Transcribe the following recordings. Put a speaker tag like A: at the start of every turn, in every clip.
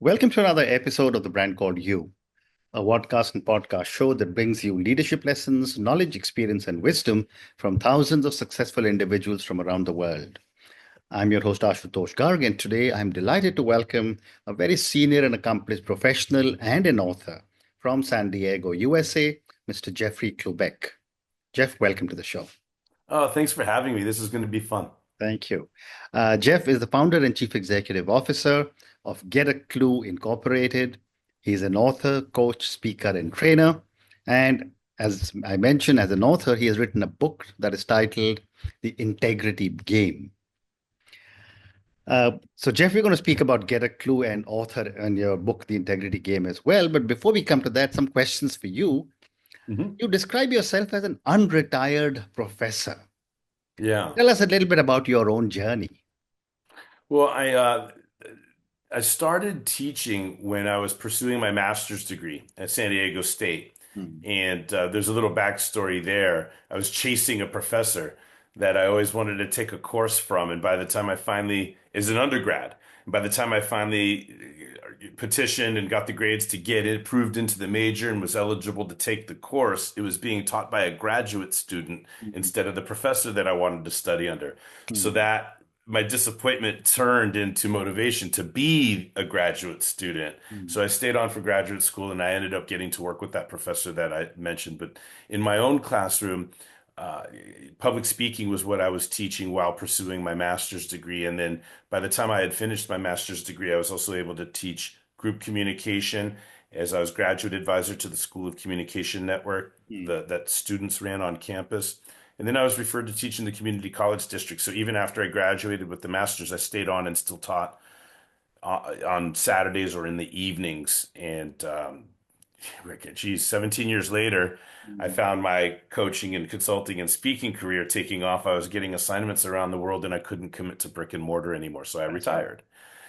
A: Welcome to another episode of The Brand Called You, a podcast show that brings you leadership lessons, knowledge, experience, and wisdom from thousands of successful individuals from around the world. I'm your host, Ashutosh Garg, and today I'm delighted to welcome a very senior and accomplished professional and an author from San Diego, USA, Mr. Jeffrey Klubeck. Jeff, welcome to the show.
B: Oh, thanks for having me. This is going to be fun.
A: Thank you. Jeff is the founder and chief executive officer of Get a Clue Incorporated. He's an author, coach, speaker, and trainer. And as I mentioned, as an author, he has written a book that is titled The Integrity Game. So, Jeff, we're going to speak about Get a Clue and author and your book, The Integrity Game, as well. But before we come to that, some questions for you.
B: hmm
A: You describe yourself as an unretired professor.
B: Yeah.
A: Tell us a little bit about your own journey.
B: Well, I started teaching when I was pursuing my master's degree at San Diego State.
A: Hmm.
B: And there's a little backstory there. I was chasing a professor that I always wanted to take a course from. And by the time I finally, as an undergrad, by the time I finally petitioned and got the grades to get it approved into the major and was eligible to take the course, it was being taught by a graduate student instead of the professor that I wanted to study under. So
A: Hmm.
B: that my disappointment turned into motivation to be a graduate student.
A: Hmm.
B: So I stayed on for graduate school and I ended up getting to work with that professor that I mentioned. But in my own classroom, uh, public speaking was what I was teaching while pursuing my master's degree. And then by the time I had finished my master's degree, I was also able to teach group communication as I was graduate advisor to the School of Communication Network
A: Hmm.
B: that students ran on campus. And then I was referred to teach in the community college district. So even after I graduated with the master's, I stayed on and still taught on Saturdays or in the evenings. And geez, 17 years later, I
A: Hmm.
B: found my coaching and consulting and speaking career taking off. I was getting assignments around the world and I couldn't commit to brick and mortar anymore. So I
A: Fascinating.
B: retired.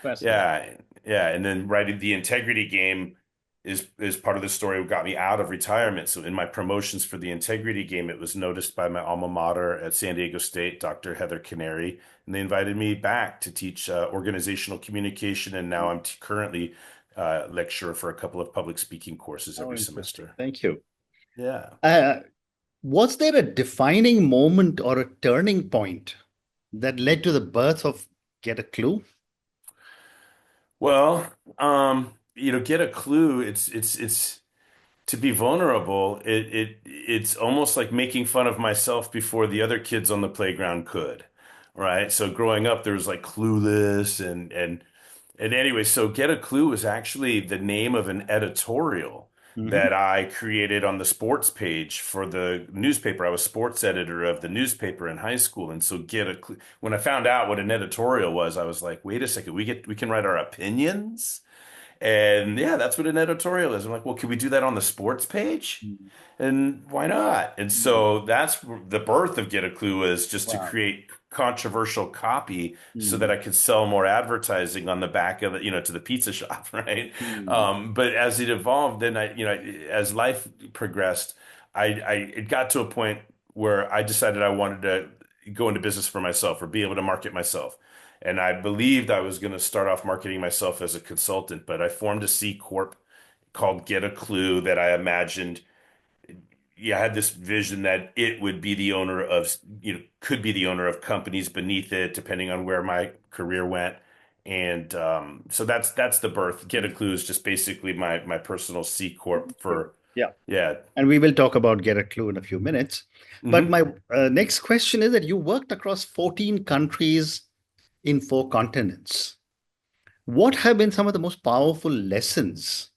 A: Fascinating.
B: Yeah, yeah, and then writing the integrity game is part of the story that got me out of retirement. So in my promotions for the integrity game, it was noticed by my alma mater at San Diego State, Dr. Heather Canary, and they invited me back to teach organizational communication. And now I'm currently lecturer for a couple of public speaking courses
A: Oh,
B: every
A: interesting.
B: semester.
A: Thank you.
B: Yeah.
A: Uh, was there a defining moment or a turning point that led to the birth of Get a Clue?
B: Well, get a clue. It's to be vulnerable, it's almost like making fun of myself before the other kids on the playground could, right? So growing up, there was like Clueless and anyway, so Get a Clue was actually the name of an editorial
A: Hmm.
B: that I created on the sports page for the newspaper. I was sports editor of the newspaper in high school, and so Get a Clue. When I found out what an editorial was, I was like, wait a second, we can write our opinions. And yeah, that's what an editorial is. I'm like, well, can we do that on the sports page? And why not? And so that's the birth of Get a Clue is just to
A: Wow.
B: create controversial copy so that
A: Hmm.
B: I could sell more advertising on the back of it, to the pizza shop, right?
A: Hmm.
B: But as it evolved, then as life progressed, it got to a point where I decided I wanted to go into business for myself or be able to market myself. And I believed I was going to start off marketing myself as a consultant, but I formed a C Corp called Get a Clue that I imagined. Yeah, I had this vision that it would be the owner of, could be the owner of companies beneath it, depending on where my career went. And so that's the birth. Get a Clue is just basically my personal C Corp
A: Sure.
B: for,
A: Yeah.
B: yeah.
A: And we will talk about Get a Clue in a few minutes. But
B: hmm
A: my next question is that you worked across 14 countries in 4 continents. What have been some of the most powerful lessons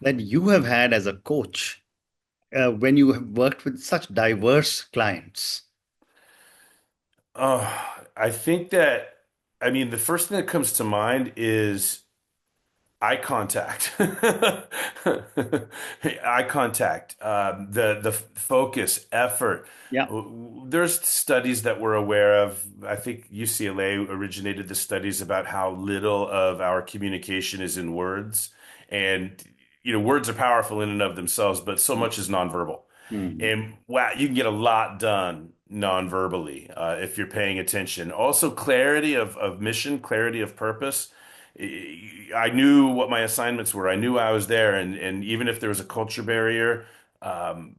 A: that you have had as a coach when you have worked with such diverse clients?
B: I think that, I mean, the first thing that comes to mind is eye contact. Eye contact, the focus, effort.
A: Yeah.
B: There's studies that we're aware of. I think UCLA originated the studies about how little of our communication is in words. And, words are powerful in and of themselves, but so much is nonverbal.
A: Mm.
B: And wow, you can get a lot done non-verbally if you're paying attention. Also, clarity of mission, clarity of purpose. I knew what my assignments were. I knew I was there, and even if there was a culture barrier, um,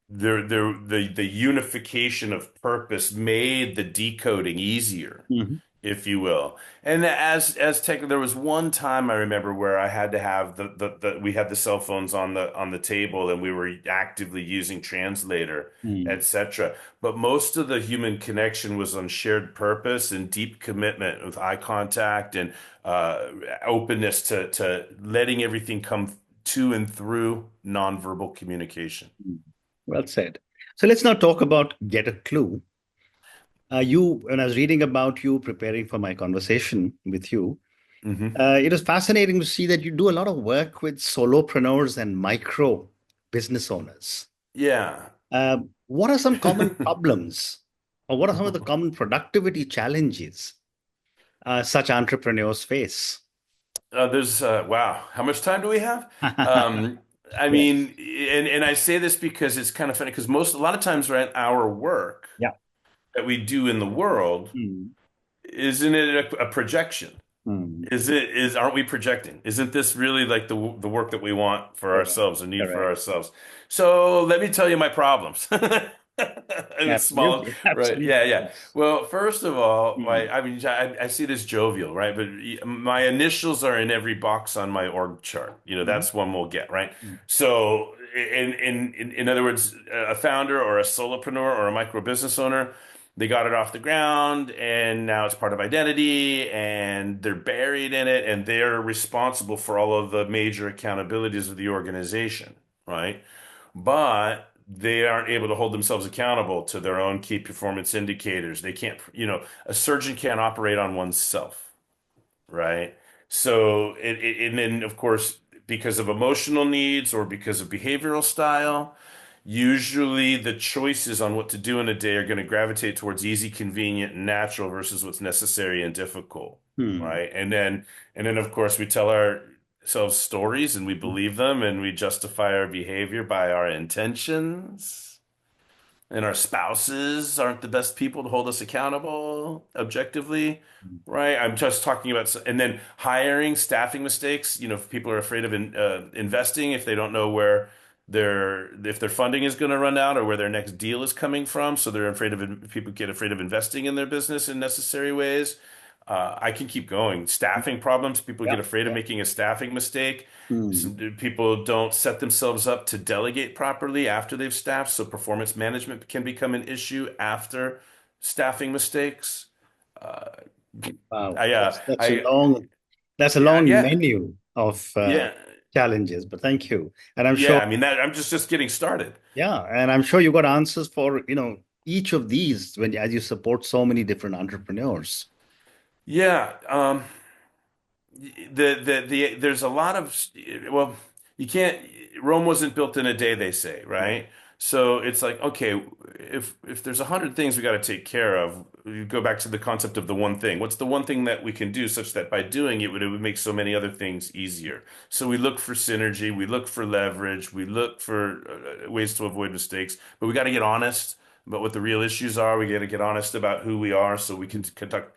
B: the unification of purpose made the decoding easier,
A: Mhm.
B: if you will. And as tech, there was one time I remember where I had to have we had the cell phones on the table and we were actively using translator,
A: Mm.
B: etc. But most of the human connection was on shared purpose and deep commitment with eye contact and uh, openness to letting everything come to and through nonverbal communication.
A: Mm. Well said. So let's now talk about Get a Clue. When I was reading about you, preparing for my conversation with you,
B: Hmm.
A: it was fascinating to see that you do a lot of work with solopreneurs and micro business owners.
B: Yeah.
A: What are some common problems, or what are some of the common productivity challenges such entrepreneurs face?
B: There's wow, how much time do we have? Um, I
A: Yes.
B: mean, and I say this because it's kind of funny because a lot of times, right, our work
A: Yeah.
B: that we do in the world,
A: Mm.
B: isn't it a projection?
A: Mm.
B: Aren't we projecting? Isn't this really like the work that we want for
A: Correct.
B: ourselves and need for
A: Correct.
B: ourselves? So let me tell you my problems. And it's small,
A: Absolutely.
B: right?
A: Absolutely.
B: Yeah, yeah.
A: Yes.
B: Well, first of all,
A: Mm.
B: I mean, I see this jovial, right? But my initials are in every box on my org chart. You know,
A: Mhm.
B: that's one we'll get, right?
A: Mm.
B: So, in other words, a founder or a solopreneur or a micro business owner, they got it off the ground and now it's part of identity and they're buried in it and they're responsible for all of the major accountabilities of the organization, right? But they aren't able to hold themselves accountable to their own key performance indicators. They can't, a surgeon can't operate on oneself, right? So and then of course because of emotional needs or because of behavioral style, usually the choices on what to do in a day are going to gravitate towards easy, convenient, and natural versus what's necessary and difficult,
A: Mm.
B: right? And then of course we tell ourselves stories and we believe them and we justify our behavior by our intentions. And our spouses aren't the best people to hold us accountable objectively,
A: Mm.
B: right? I'm just talking about, and then hiring, staffing mistakes. You know, if people are afraid of investing, if they don't know where if their funding is going to run out or where their next deal is coming from, so they're afraid of people get afraid of investing in their business in necessary ways. I can keep going. Staffing problems, people
A: Yeah.
B: get afraid of
A: Yeah.
B: making a staffing mistake.
A: Mm.
B: People don't set themselves up to delegate properly after they've staffed, so performance management can become an issue after staffing mistakes. Uh,
A: Wow.
B: I, uh,
A: That's a
B: I,
A: long that's a
B: yeah,
A: long
B: yeah,
A: menu of
B: yeah,
A: challenges, but thank you. And I'm
B: yeah.
A: sure,
B: I mean that I'm just getting started.
A: yeah, and I'm sure you got answers for, each of these when as you support so many different entrepreneurs.
B: Yeah. There's a lot of well, you can't Rome wasn't built in a day, they say,
A: Right.
B: right? So it's like, okay, if there's 100 things we got to take care of, you go back to the concept of the one thing. What's the one thing that we can do such that by doing it would make so many other things easier? So we look for synergy, we look for leverage, we look for ways to avoid mistakes, but we got to get honest about what the real issues are. We got to get honest about who we are so we can conduct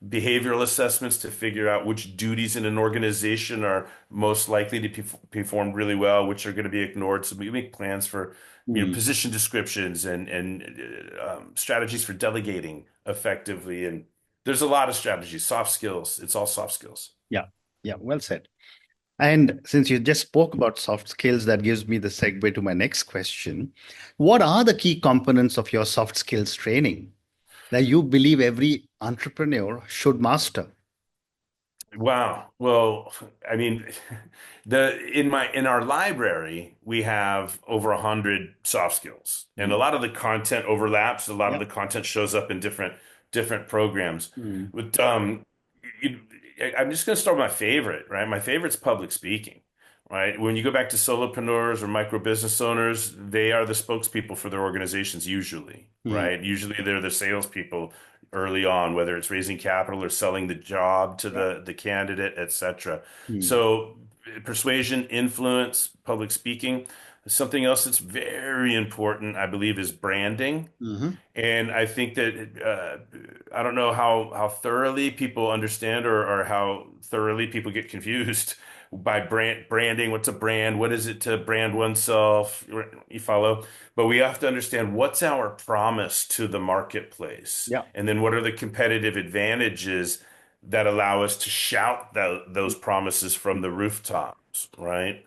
B: behavioral assessments to figure out which duties in an organization are most likely to be performed really well, which are going to be ignored. So we make plans for,
A: Mm.
B: position descriptions and strategies for delegating effectively. And there's a lot of strategies, soft skills. It's all soft skills.
A: Yeah. Yeah. Well said. And since you just spoke about soft skills, that gives me the segue to my next question. What are the key components of your soft skills training that you believe every entrepreneur should master?
B: Wow. Well, I mean, the in our library we have over 100 soft skills, and a
A: Mm.
B: lot of the content overlaps. A lot of
A: Yeah.
B: the content shows up in different programs.
A: Mm.
B: With you, I'm just going to start with my favorite, right? My favorite's public speaking, right? When you go back to solopreneurs or micro business owners, they are the spokespeople for their organizations usually,
A: Mm.
B: right? Usually they're the salespeople early on, whether it's raising capital or selling the job to
A: Yeah.
B: the candidate, etc.
A: Mm.
B: So persuasion, influence, public speaking. Something else that's very important, I believe, is branding.
A: Hmm.
B: And I think that I don't know how thoroughly people understand or how thoroughly people get confused by branding. What's a brand? What is it to brand oneself? You follow? But we have to understand what's our promise to the marketplace,
A: Yeah.
B: and then what are the competitive advantages that allow us to shout those promises from the rooftops, right?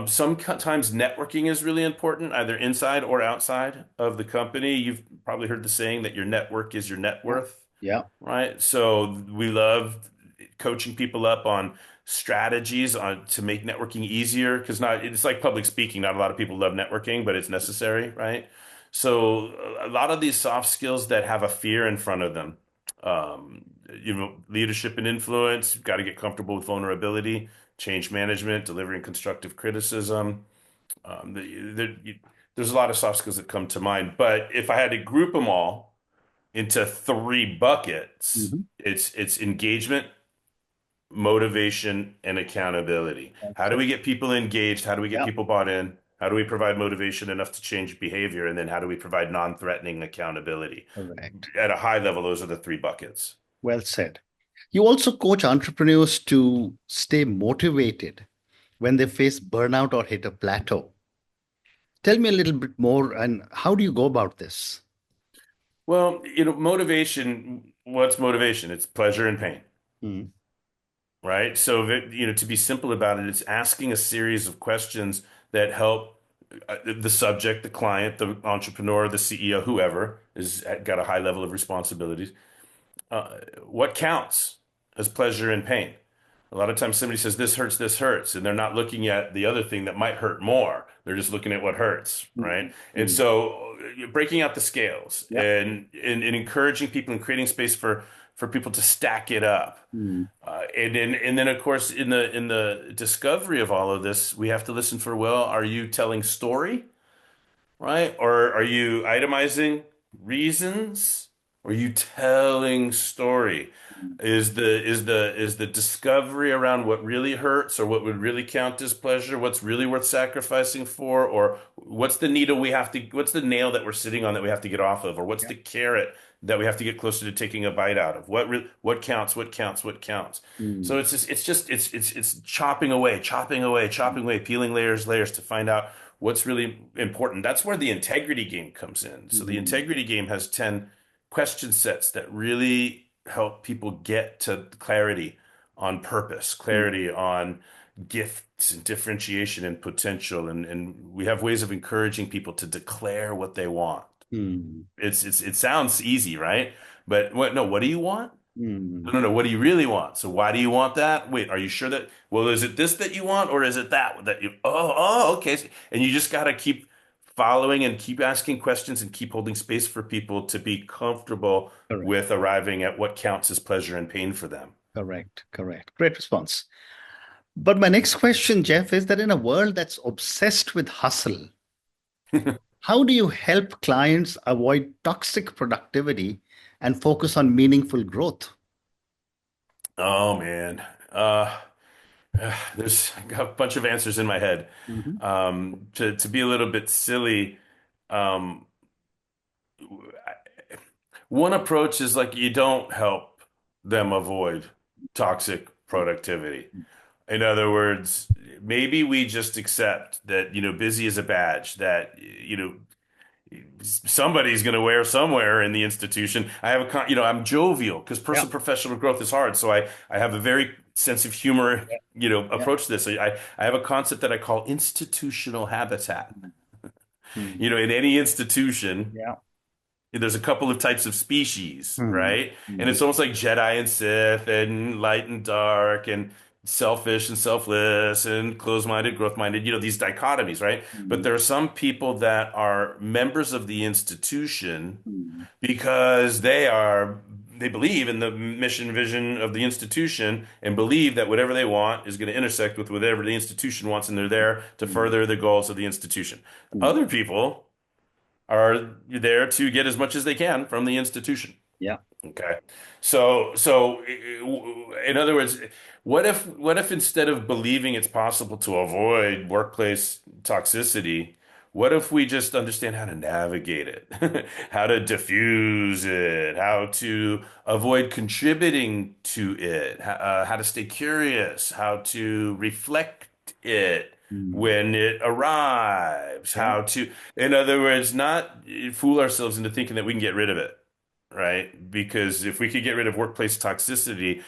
B: Sometimes networking is really important, either inside or outside of the company. You've probably heard the saying that your network is your net
A: Yeah.
B: worth,
A: Yeah.
B: right? So we love coaching people up on strategies on to make networking easier because not it's like public speaking. Not a lot of people love networking, but it's necessary, right? So a lot of these soft skills that have a fear in front of them, um, leadership and influence, you've got to get comfortable with vulnerability, change management, delivering constructive criticism. There's a lot of soft skills that come to mind, but if I had to group them all into three buckets,
A: Hmm.
B: it's engagement, motivation, and accountability. How
A: That's
B: do
A: it.
B: we get people engaged? How do we get
A: Yeah.
B: people bought in? How do we provide motivation enough to change behavior? And then how do we provide non-threatening accountability?
A: Correct.
B: At a high level, those are the three buckets.
A: Well said. You also coach entrepreneurs to stay motivated when they face burnout or hit a plateau. Tell me a little bit more, and how do you go about this?
B: Well, motivation, what's motivation? It's pleasure and pain.
A: Mm.
B: Right? So that, to be simple about it, it's asking a series of questions that help the subject, the client, the entrepreneur, the CEO, whoever is got a high level of responsibilities. What counts as pleasure and pain? A lot of times somebody says this hurts, and they're not looking at the other thing that might hurt more. They're just looking at what hurts, right?
A: Mm.
B: And
A: Mm.
B: so breaking out the scales
A: Yeah.
B: and encouraging people and creating space for people to stack it up.
A: Mm.
B: And then of course in the discovery of all of this, we have to listen for, well, are you telling story? Right? Or are you itemizing reasons? Or are you telling story?
A: Mm.
B: Is the discovery around what really hurts or what would really count as pleasure, what's really worth sacrificing for, or what's the nail that we're sitting on that we have to get off of, or what's
A: Yeah.
B: the carrot that we have to get closer to taking a bite out of? What counts, what counts, what counts?
A: Mm.
B: So it's chopping away, chopping away, chopping away, peeling layers to find out what's really important. That's where the integrity game comes in. So the
A: Mm.
B: integrity game has 10 question sets that really help people get to clarity on purpose,
A: Mm.
B: clarity on gifts and differentiation and potential. And we have ways of encouraging people to declare what they want.
A: Mm.
B: It sounds easy, right? But what do you want?
A: Mm.
B: No. What do you really want? So why do you want that? Wait, are you sure that, well, is it this that you want or is it that you, okay. And you just got to keep following and keep asking questions and keep holding space for people to be comfortable
A: Correct.
B: with arriving at what counts as pleasure and pain for them.
A: Correct. Correct. Great response. But my next question, Jeff, is that in a world that's obsessed with hustle, how do you help clients avoid toxic productivity and focus on meaningful growth?
B: Oh man. There's a bunch of answers in my head.
A: Hmm.
B: To be a little bit silly, um, one approach is like you don't help them avoid toxic productivity. In other words, maybe we just accept that, busy is a badge that, somebody's going to wear somewhere in the institution. I have I'm jovial because
A: Yeah.
B: personal professional growth is hard. So I have a very sense of humor,
A: Yeah. Yeah.
B: approach to this. I have a concept that I call institutional habitat.
A: Mm.
B: In any institution,
A: Yeah.
B: there's a couple of types of species,
A: Mm.
B: right? And
A: Mm.
B: it's almost like Jedi and Sith and light and dark and selfish and selfless and closed-minded, growth-minded, these dichotomies, right? But
A: Mm.
B: there are some people that are members of the institution
A: Mm.
B: because they believe in the mission vision of the institution and believe that whatever they want is going to intersect with whatever the institution wants, and they're there to
A: Mm.
B: further the goals of the institution.
A: Mm.
B: Other people are there to get as much as they can from the institution.
A: Yeah.
B: Okay. So in other words, what if instead of believing it's possible to avoid workplace toxicity, what if we just understand how to navigate it, how to diffuse it, how to avoid contributing to it, how to stay curious, how to reflect it
A: Mm.
B: when it arrives,
A: Yeah.
B: how to, in other words, not fool ourselves into thinking that we can get rid of it, right? Because if we could get rid of workplace toxicity,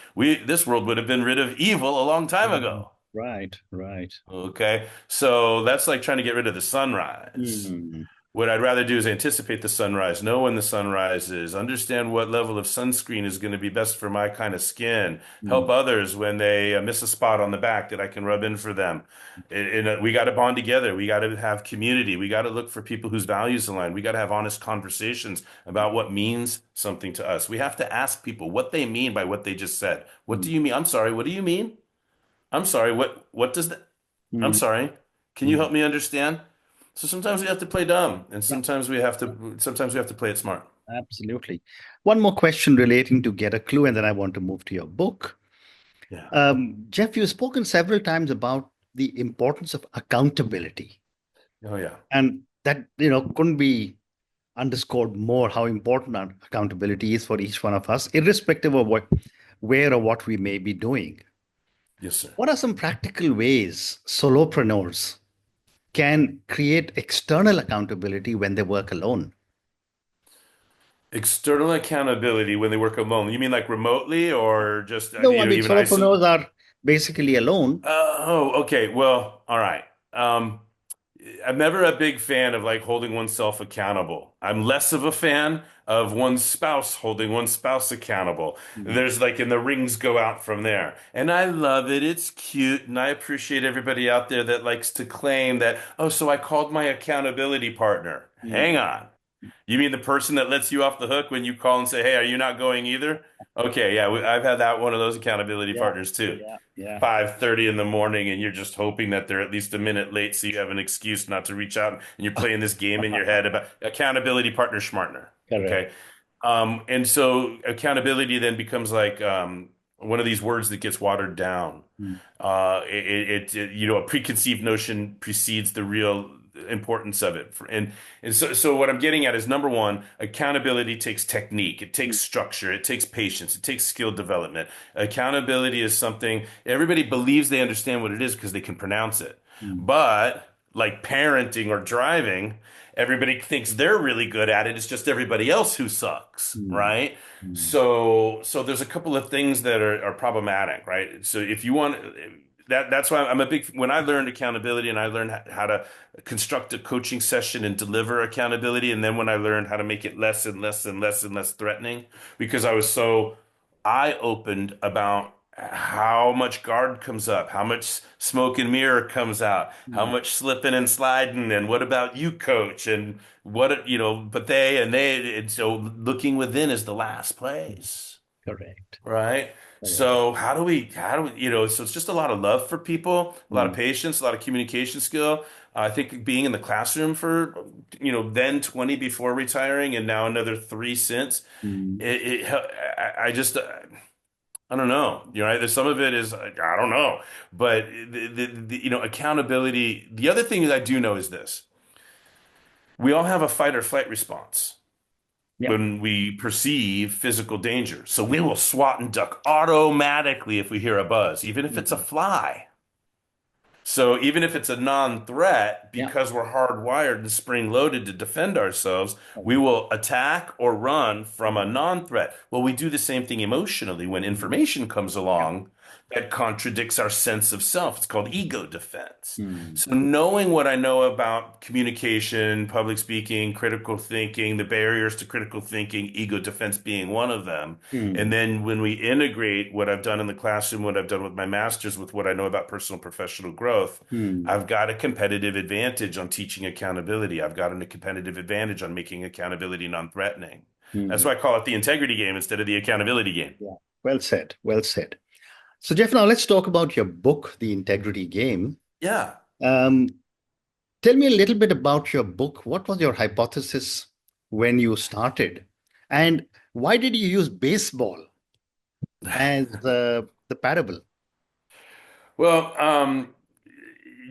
B: this world would have been rid of evil a long time
A: Mm.
B: ago.
A: Right, right.
B: Okay. So that's like trying to get rid of the sunrise.
A: Mm.
B: What I'd rather do is anticipate the sunrise, know when the sunrise is, understand what level of sunscreen is going to be best for my kind of skin, help
A: Mm.
B: others when they miss a spot on the back that I can rub in for them. We got to bond together. We got to have community. We got to look for people whose values align. We got to have honest conversations about what means something to us. We have to ask people what they mean by what they just said. What do
A: Mm.
B: you mean? I'm sorry. What do you mean? I'm sorry. What does that? I'm
A: Mm.
B: sorry. Can you
A: Mm.
B: help me understand? So sometimes we have to play dumb, and
A: Yeah,
B: sometimes we have to play it smart.
A: absolutely. One more question relating to Get a Clue, and then I want to move to your book.
B: Yeah.
A: Jeff, you've spoken several times about the importance of accountability,
B: Oh yeah.
A: and that couldn't be underscored more how important accountability is for each one of us, irrespective of where or what we may be doing.
B: Yes, sir.
A: What are some practical ways solopreneurs can create external accountability when they work alone?
B: External accountability when they work alone. You mean like remotely or just
A: No, I mean,
B: even isolate?
A: solopreneurs are basically alone.
B: Oh, okay. Well, all right. Um, I'm never a big fan of like holding oneself accountable. I'm less of a fan of one's spouse holding one's spouse accountable.
A: Mm.
B: There's like, and the rings go out from there. And I love it. It's cute. And I appreciate everybody out there that likes to claim that, oh, so I called my accountability partner.
A: Mm.
B: Hang on. You mean the person that lets you off the hook when you call and say, hey, are you not going either? Okay, yeah, I've had that one of those accountability
A: Yeah,
B: partners too.
A: yeah, yeah.
B: 5:30 in the morning and you're just hoping that they're at least a minute late so you have an excuse not to reach out and you're playing this game in your head about accountability partner schmartner.
A: Correct.
B: Okay. And so accountability then becomes like one of these words that gets watered down.
A: Mm.
B: A preconceived notion precedes the real importance of it. And so what I'm getting at is number one, accountability takes technique, it takes
A: Mm.
B: structure, it takes patience, it takes skill development. Accountability is something everybody believes they understand what it is because they can pronounce it.
A: Mm.
B: But like parenting or driving, everybody thinks they're really good at it. It's just everybody else who sucks,
A: Mm.
B: right?
A: Mm.
B: So there's a couple of things that are problematic, right? So if you want that's why I'm a big when I learned accountability and I learned how to construct a coaching session and deliver accountability, and then when I learned how to make it less and less and less and less threatening, because I was so eye-opened about how much guard comes up, how much smoke and mirror comes out, how
A: Mm.
B: much slipping and sliding, and what about you, coach? And but and so looking within is the last place.
A: Correct.
B: Right.
A: Correct.
B: So so it's just a lot of love for people, a lot of
A: Mm.
B: patience, a lot of communication skill. I think being in the classroom for, then 20 before retiring and now another three since,
A: Mm.
B: I just, I don't know. There's some of it is, I don't know, but accountability. The other thing that I do know is this. We all have a fight or flight response
A: Yeah.
B: when we perceive physical danger. So we will swat and duck automatically if we hear a buzz, even if it's a
A: Mm.
B: fly. So even if it's a non-threat,
A: Yeah.
B: because we're hardwired and spring-loaded to defend ourselves, we
A: Correct.
B: will attack or run from a
A: Mm.
B: non-threat. Well, we do the same thing emotionally when
A: Mm.
B: information comes
A: Yeah.
B: along that contradicts our sense of self. It's called ego defense.
A: Mm.
B: So knowing what I know about communication, public speaking, critical thinking, the barriers to critical thinking, ego defense being one of them, and
A: Mm.
B: then when we integrate what I've done in the classroom, what I've done with my masters, with what I know about personal and professional growth,
A: Mm.
B: I've got a competitive advantage on teaching accountability. I've got a competitive advantage on making accountability non-threatening. That's
A: Mm.
B: why I call it the integrity game instead of the accountability game.
A: Yeah. Well said. Well said. So, Jeff, now let's talk about your book, The Integrity Game.
B: Yeah.
A: Um, Tell me a little bit about your book. What was your hypothesis when you started? And Why did you use baseball as the parable?
B: Well,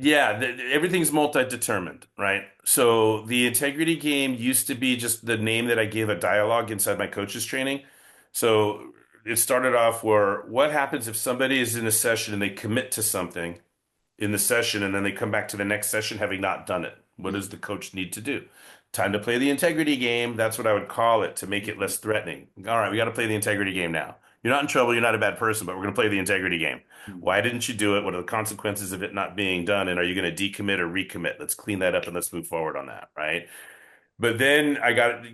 B: yeah, everything's multi-determined, right? So the integrity game used to be just the name that I gave a dialogue inside my coach's training. So it started off where what happens if somebody is in a session and they commit to something in the session and then they come back to the next session having not done it? What
A: Mm,
B: does the coach need to do? Time to play the integrity game. That's what I would call it to make it
A: mm,
B: less threatening. All right, we got to play the integrity game now. You're not in trouble. You're not a bad person, but we're going to play the integrity game.
A: mm.
B: Why didn't you do it? What are the consequences of it not being done? And are you going to decommit or recommit? Let's clean that up and let's move forward on that, right? But then I got,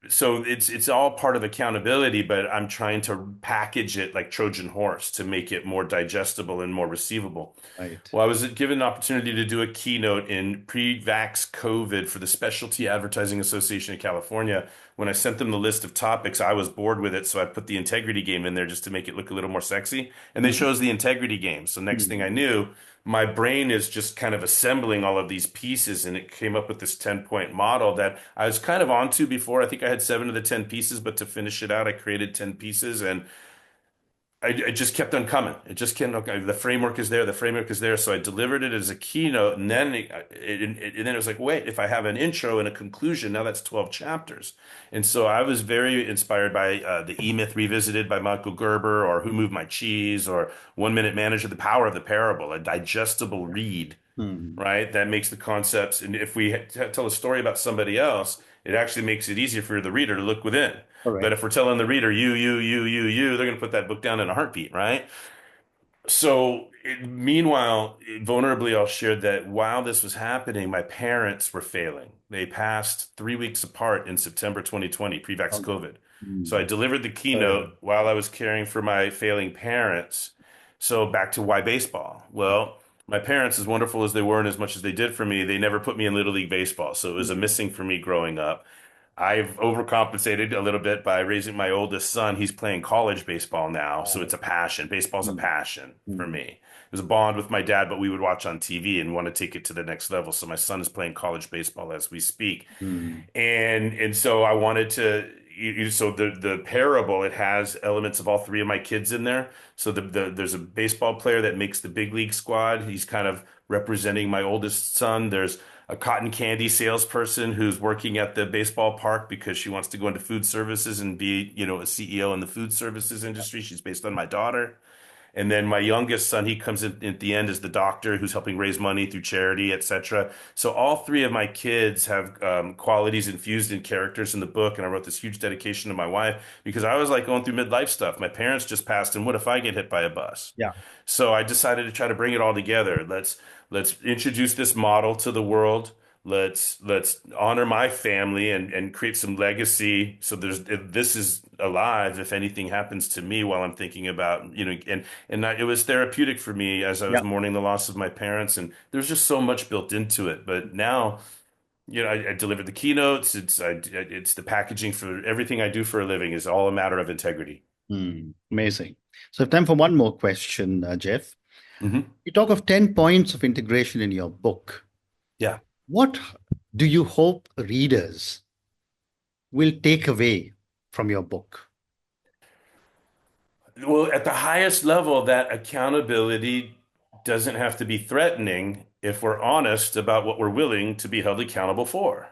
B: so it's all part of accountability, but I'm trying to package it like Trojan horse to make it more digestible and more receivable.
A: Right.
B: Well, I was given an opportunity to do a keynote in pre-vax COVID for the Specialty Advertising Association of California. When I sent them the list of topics, I was bored with it, so I put the integrity game in there just to make it look a little more sexy. And they
A: Mhm.
B: chose the integrity game. So next thing I
A: Mm.
B: knew, my brain is just kind of assembling all of these pieces, and it came up with this 10-point model that I was kind of onto before. I think I had 7 of the 10 pieces, but to finish it out, I created 10 pieces, and I just kept on coming. It just kept okay, the framework is there. The framework is there. So I delivered it as a keynote, and then and then it was like, wait, if I have an intro and a conclusion, now that's 12 chapters. And so I was very inspired by the E-Myth Revisited by Michael Gerber, or Who Moved My Cheese, or One Minute Manager, The Power of the Parable, a digestible read,
A: Mm.
B: right? That makes the concepts. And if we tell a story about somebody else, it actually makes it easier for the reader to look within. But
A: Correct.
B: if we're telling the reader, you, they're going to put that book down in a heartbeat, right? So, meanwhile, vulnerably, I'll share that while this was happening, my parents were failing. They passed 3 weeks apart in September 2020, pre-vax
A: Oh,
B: COVID. So I
A: mm.
B: delivered the
A: Terrible.
B: keynote while I was caring for my failing parents. So back to why baseball? Well, my parents, as wonderful as they were and as much as they did for me, they never put me in Little League baseball. So it was a
A: Mm.
B: missing for me growing up. I've overcompensated a little bit by raising my oldest son. He's playing college baseball now, so
A: Wow.
B: it's a passion. Baseball's a
A: Mm.
B: passion for
A: Mm.
B: me. It was a bond with my dad, but we would watch on TV and want to take it to the next level. So my son is playing college baseball as we speak.
A: Mm.
B: And so I wanted to so the parable, it has elements of all three of my kids in there. So there's a baseball player that makes the big league squad. He's kind of representing my oldest son. There's a cotton candy salesperson who's working at the baseball park because she wants to go into food services and be, a CEO in the food services industry. She's based on my daughter. And then my youngest son, he comes in at the end as the doctor who's helping raise money through charity, etc. So all three of my kids have qualities infused in characters in the book. And I wrote this huge dedication to my wife because I was like going through midlife stuff. My parents just passed, and what if I get hit by a bus?
A: Yeah.
B: So I decided to try to bring it all together. Let's introduce this model to the world. Let's honor my family and create some legacy. So if this is alive. If anything happens to me while I'm thinking about, it was therapeutic for me as I was
A: Yeah.
B: mourning the loss of my parents. And there's just so much built into it. But now, I delivered the keynotes. It's the packaging for everything I do for a living is all a matter of integrity.
A: Mm. Amazing. So, time for one more question, Jeff.
B: Hmm.
A: You talk of 10 points of integration in your book.
B: Yeah.
A: What do you hope readers will take away from your book?
B: Well, at the highest level, that accountability doesn't have to be threatening if we're honest about what we're willing to be held accountable for.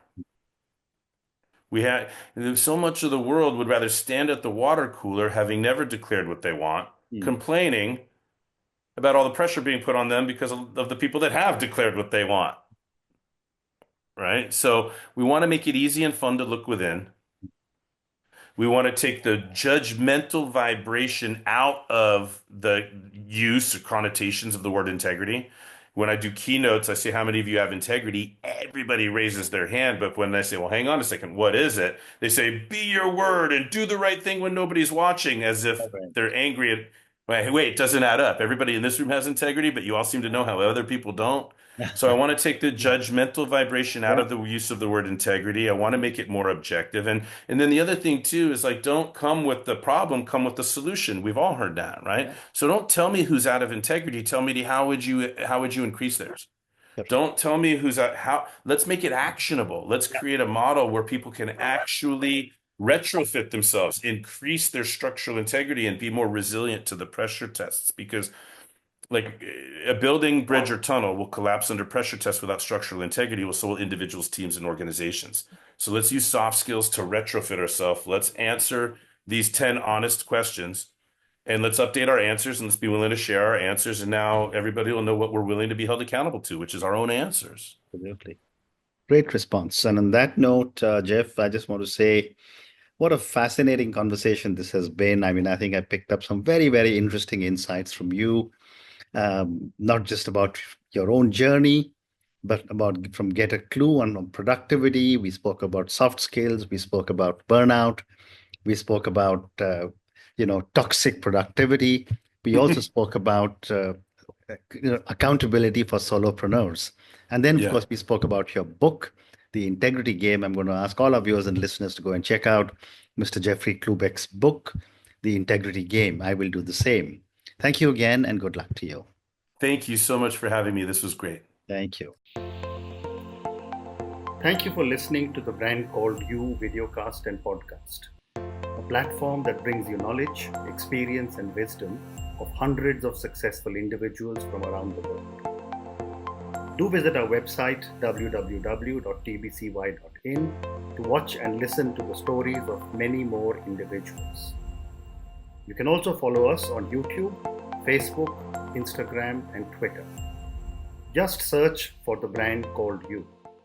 B: We had so much of the world would rather stand at the water cooler, having never declared what they want,
A: Mm.
B: complaining about all the pressure being put on them because of the people that have declared what they want, right? So we want to make it easy and fun to look within. We want to take the judgmental vibration out of the use or connotations of the word integrity. When I do keynotes, I say, how many of you have integrity? Everybody raises their hand. But when I say, well, hang on a second, what is it? They say, be your word and do the right thing when nobody's watching, as if
A: All right.
B: they're angry at, wait, it doesn't add up. Everybody in this room has integrity, but you all seem to know how other people don't. So I want to take the judgmental vibration out
A: Yeah.
B: of the use of the word integrity. I want to make it more objective. And then the other thing too is like don't come with the problem, come with the solution. We've all heard that, right?
A: Yeah.
B: So don't tell me who's out of integrity. Tell me how would you increase theirs?
A: Correct.
B: Don't tell me who's out how let's make it actionable. Let's
A: Yeah.
B: create a model where people can actually retrofit themselves, increase their structural integrity, and be more resilient to the pressure tests. Because like a building, bridge, or tunnel will collapse under pressure tests without structural integrity, well, so will individuals, teams, and organizations. So let's use soft skills to retrofit ourselves. Let's answer these 10 honest questions, and let's update our answers, and let's be willing to share our answers. And now everybody will know what we're willing to be held accountable to, which is our own answers.
A: Absolutely. Great response. And on that note, Jeff, I just want to say what a fascinating conversation this has been. I mean, I think I picked up some very, very interesting insights from you, not just about your own journey, but about from get a clue on productivity. We spoke about soft skills. We spoke about burnout. We spoke about toxic productivity. We also spoke about accountability for solopreneurs. And then, of
B: Yeah.
A: course, we spoke about your book, The Integrity Game. I'm going to ask all our viewers and listeners to go and check out Mr. Jeffrey Klubeck's book, The Integrity Game. I will do the same. Thank you again, and good luck to you.
B: Thank you so much for having me. This was great.
A: Thank you. Thank you for listening to the Brand Called You videocast and podcast, a platform that brings you knowledge, experience, and wisdom of hundreds of successful individuals from around the world. Do visit our website www.tbcy.in to watch and listen to the stories of many more individuals. You can also follow us on YouTube, Facebook, Instagram, and Twitter. Just search for the Brand Called You.